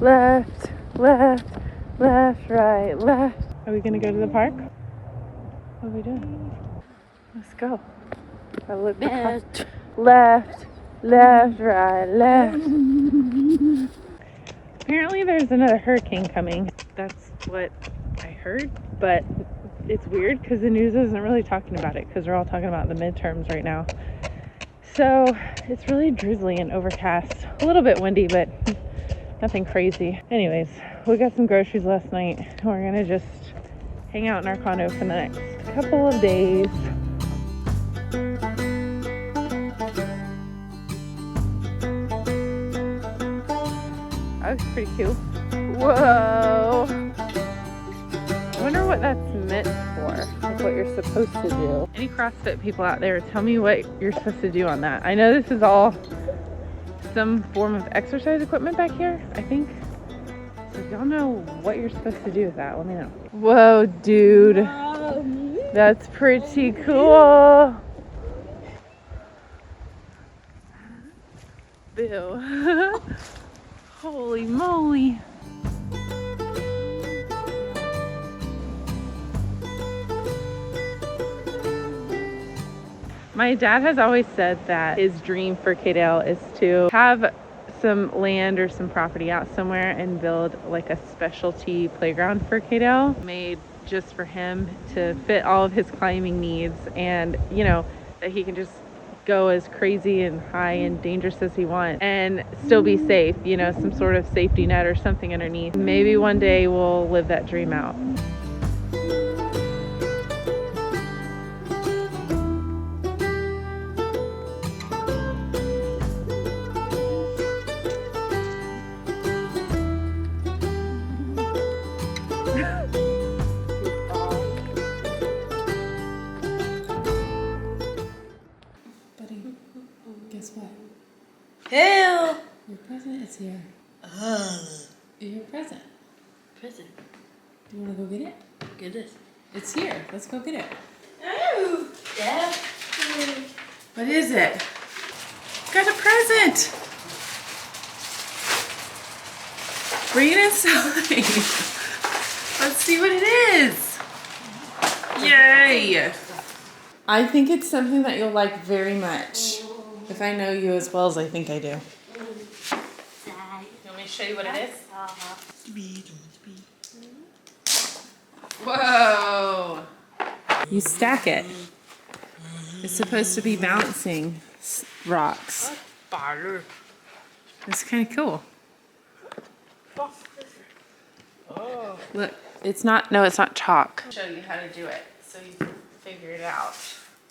left, left, left, right, left. Are we gonna go to the park? What are we doing? Let's go. I look left, left, left, right, left. Apparently there's another hurricane coming. That's what I heard, but it's weird because the news isn't really talking about it because we're all talking about the midterms right now. So it's really drizzly and overcast. A little bit windy, but nothing crazy. Anyways, we got some groceries last night. We're gonna just hang out in our condo for the next couple of days. That was pretty cute. Whoa! I wonder what that's meant for, like what you're supposed to do. Any CrossFit people out there, tell me what you're supposed to do on that. I know this is all some form of exercise equipment back here, I think. So if y'all know what you're supposed to do with that, let me know. Whoa, dude. That's pretty cool. Bill. Holy moly. My dad has always said that his dream for Kaidale is to have some land or some property out somewhere and build like a specialty playground for Kaidale made just for him to fit all of his climbing needs, and you know, that he can just go as crazy and high and dangerous as he wants and still be safe, you know, some sort of safety net or something underneath. Maybe one day we'll live that dream out. Guess what? Hell! Your present is here. Your present. Present. Do you want to go get it? Get this. It's here. Let's go get it. Oh! Yeah. What is it? Got a present. Bring it inside. Let's see what it is. Yay! I think it's something that you'll like very much. If I know you as well as I think I do. You want me to show you what it is? Whoa! You stack it. It's supposed to be bouncing rocks. It's kind of cool. Oh. Look, it's not chalk. I'll show you how to do it so you can figure it out.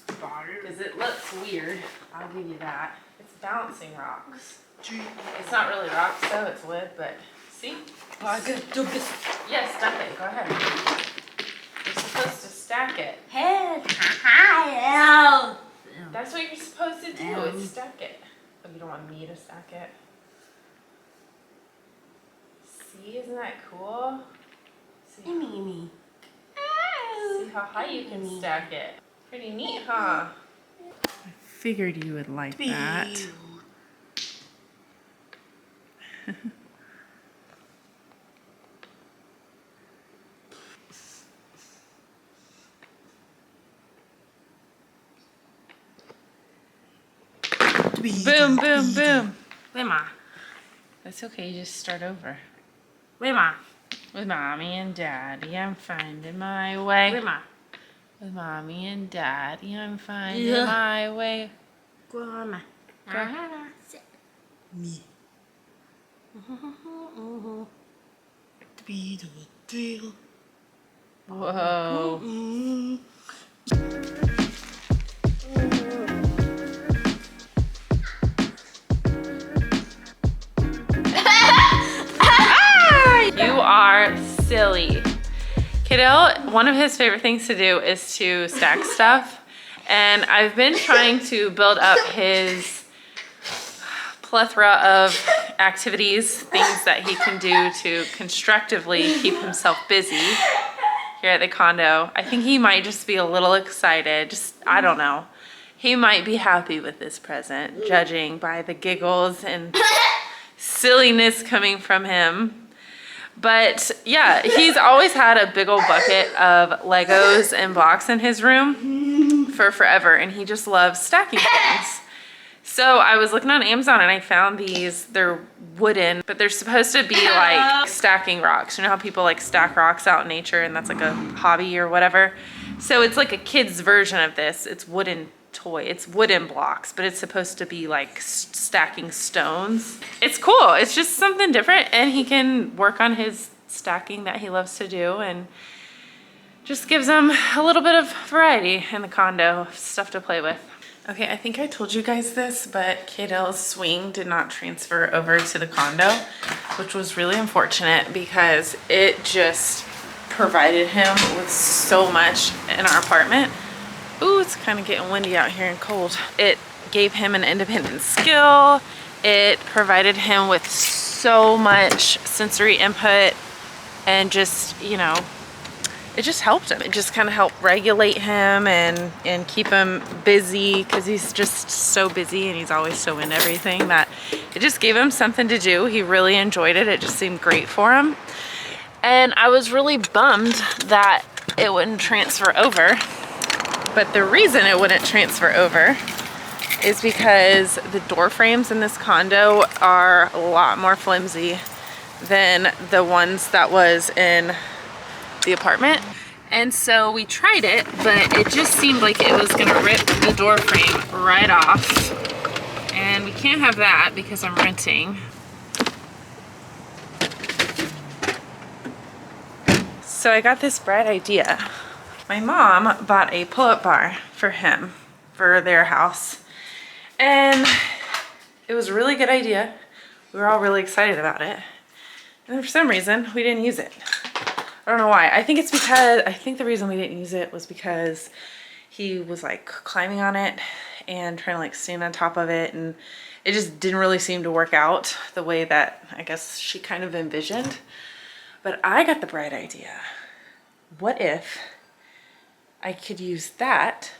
Because it looks weird. I'll give you that. It's bouncing rocks. It's not really rocks though, it's wood, but see? Oh, I gotta do this. Yes, stack it. Go ahead. You're supposed to stack it. Hell. That's what you're supposed to do, is stack it. Oh, you don't want me to stack it? See, isn't that cool? See, Me. see how high you can stack it. Pretty neat, huh? I figured you would like that. Boom, boom, boom. Where ma? That's okay, you just start over. Where ma? With mommy and daddy, I'm finding my way. Where ma? With mommy and daddy, I'm finding my way. Grandma. Me. Whoa. You are silly. Kaidale, one of his favorite things to do is to stack stuff. And I've been trying to build up his plethora of activities, things that he can do to constructively keep himself busy here at the condo. I think he might just be a little excited. I don't know. He might be happy with this present, judging by the giggles and silliness coming from him. But yeah, he's always had a big old bucket of Legos and blocks in his room for forever, and he just loves stacking things. So I was looking on Amazon and I found these. They're wooden, but they're supposed to be like stacking rocks. You know how people like stack rocks out in nature and that's like a hobby or whatever? So it's like a kid's version of this. It's wooden toy. It's wooden blocks, but it's supposed to be like stacking stones. It's cool. It's just something different, and he can work on his stacking that he loves to do, and just gives him a little bit of variety in the condo, stuff to play with. Okay, I think I told you guys this, but Kaidale's swing did not transfer over to the condo, which was really unfortunate because it just provided him with so much in our apartment. Ooh, it's kind of getting windy out here and cold. It gave him an independent skill. It provided him with so much sensory input, and just, you know, it just helped him. It just kind of helped regulate him and keep him busy, because he's just so busy and he's always so into everything, that it just gave him something to do. He really enjoyed it. It just seemed great for him. And I was really bummed that it wouldn't transfer over. But the reason it wouldn't transfer over is because the door frames in this condo are a lot more flimsy than the ones that was in the apartment. And so we tried it, but it just seemed like it was gonna rip the door frame right off. And we can't have that because I'm renting. So I got this bright idea. My mom bought a pull-up bar for him, for their house. And it was a really good idea. We were all really excited about it. And for some reason, we didn't use it. I don't know why. I think the reason we didn't use it was because he was like climbing on it and trying to like stand on top of it, and it just didn't really seem to work out the way that I guess she kind of envisioned. But I got the bright idea. What if I could use that?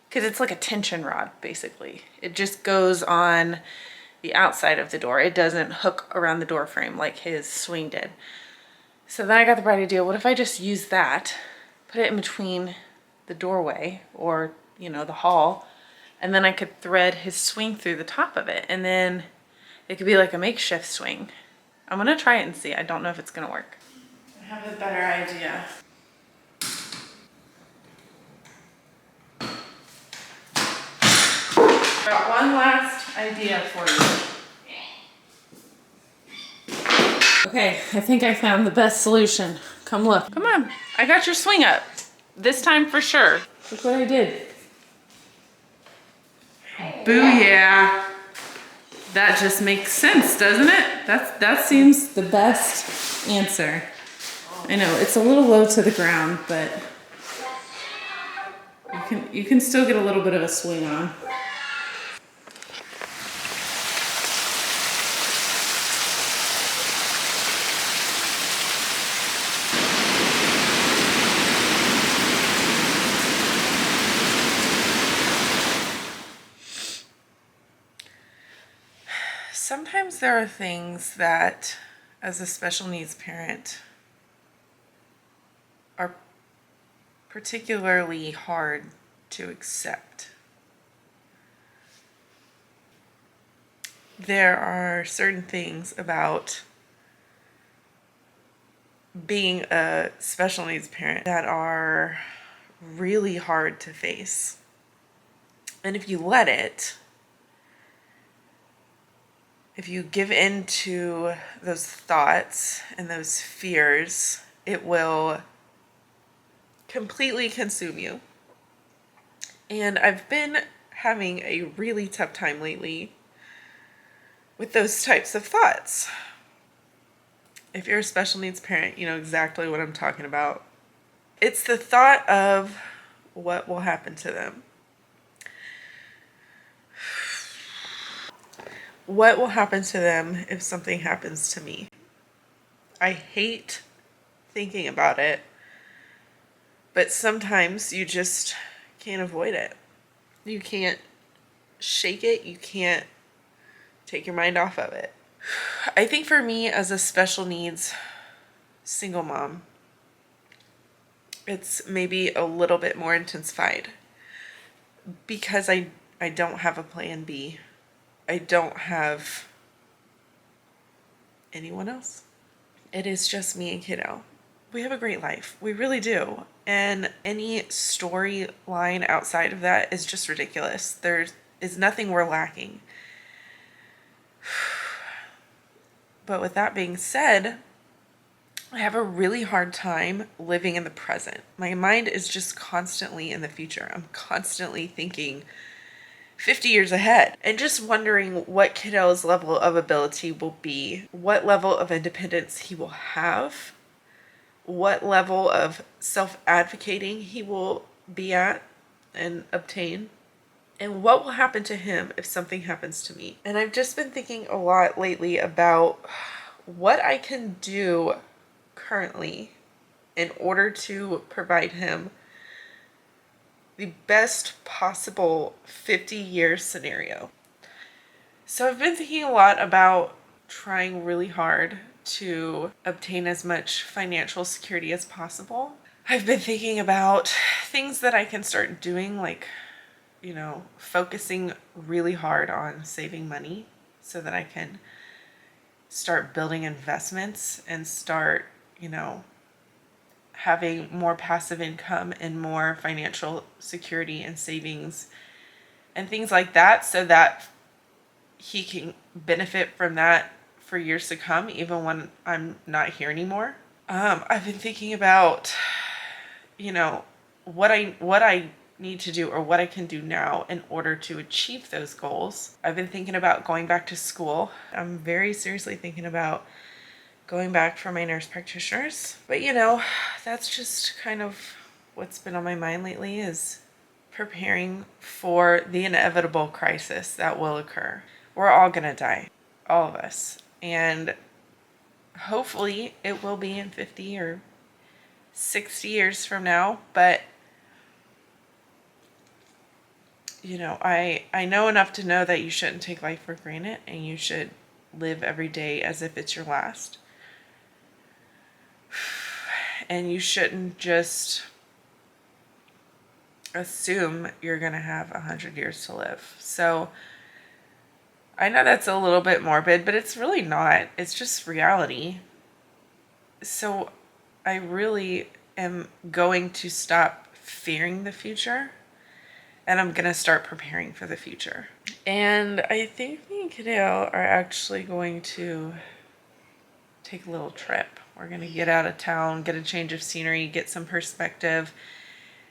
Because it's like a tension rod, basically. It just goes on the outside of the door. It doesn't hook around the door frame like his swing did. So then I got the bright idea, what if I just use that, put it in between the doorway, or, you know, the hall, and then I could thread his swing through the top of it, and then it could be like a makeshift swing. I'm gonna try it and see. I don't know if it's gonna work. I have a better idea. Got one last idea for you. Okay, I think I found the best solution. Come look. Come on, I got your swing up. This time for sure. Look what I did. Booyah. That just makes sense, doesn't it? That seems the best answer. I know, it's a little low to the ground, but you can still get a little bit of a swing on. Sometimes there are things that, as a special needs parent, are particularly hard to accept. There are certain things about being a special needs parent that are really hard to face. And if you let it, if you give in to those thoughts and those fears, it will completely consume you. And I've been having a really tough time lately with those types of thoughts. If you're a special needs parent, you know exactly what I'm talking about. It's the thought of what will happen to them. What will happen to them if something happens to me? I hate thinking about it, but sometimes you just can't avoid it. You can't shake it. You can't take your mind off of it. I think for me as a special needs single mom, it's maybe a little bit more intensified because I don't have a plan B. I don't have anyone else. It is just me and kiddo. We have a great life. We really do. And any storyline outside of that is just ridiculous. There is nothing we're lacking. But with that being said, I have a really hard time living in the present. My mind is just constantly in the future. I'm constantly thinking 50 years ahead and just wondering what kiddo's level of ability will be, what level of independence he will have, what level of self-advocating he will be at and obtain, and what will happen to him if something happens to me. And I've just been thinking a lot lately about what I can do currently in order to provide him the best possible 50-year scenario. So I've been thinking a lot about trying really hard to obtain as much financial security as possible. I've been thinking about things that I can start doing, like, you know, focusing really hard on saving money so that I can start building investments and start, you know, having more passive income and more financial security and savings and things like that, so that he can benefit from that for years to come, even when I'm not here anymore. I've been thinking about, you know, what I need to do or what I can do now in order to achieve those goals. I've been thinking about going back to school. I'm very seriously thinking about going back for my nurse practitioners. But you know, that's just kind of what's been on my mind lately, is preparing for the inevitable crisis that will occur. We're all gonna die, all of us. And hopefully it will be in 50 or 60 years from now. But you know, I know enough to know that you shouldn't take life for granted and you should live every day as if it's your last. And you shouldn't just assume you're going to have 100 years to live. So I know that's a little bit morbid, but it's really not. It's just reality. So I really am going to stop fearing the future, and I'm going to start preparing for the future. And I think me and Kaidale are actually going to take a little trip. We're going to get out of town, get a change of scenery, get some perspective,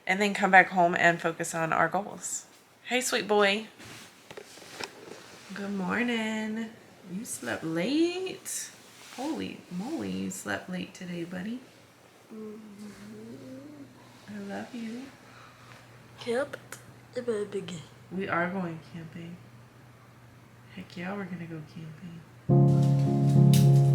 and then come back home and focus on our goals. Hey, sweet boy. Good morning. You slept late. Holy moly, you slept late today, buddy. I love you. Yep. Big. We are going camping. Heck yeah, we're going to go camping.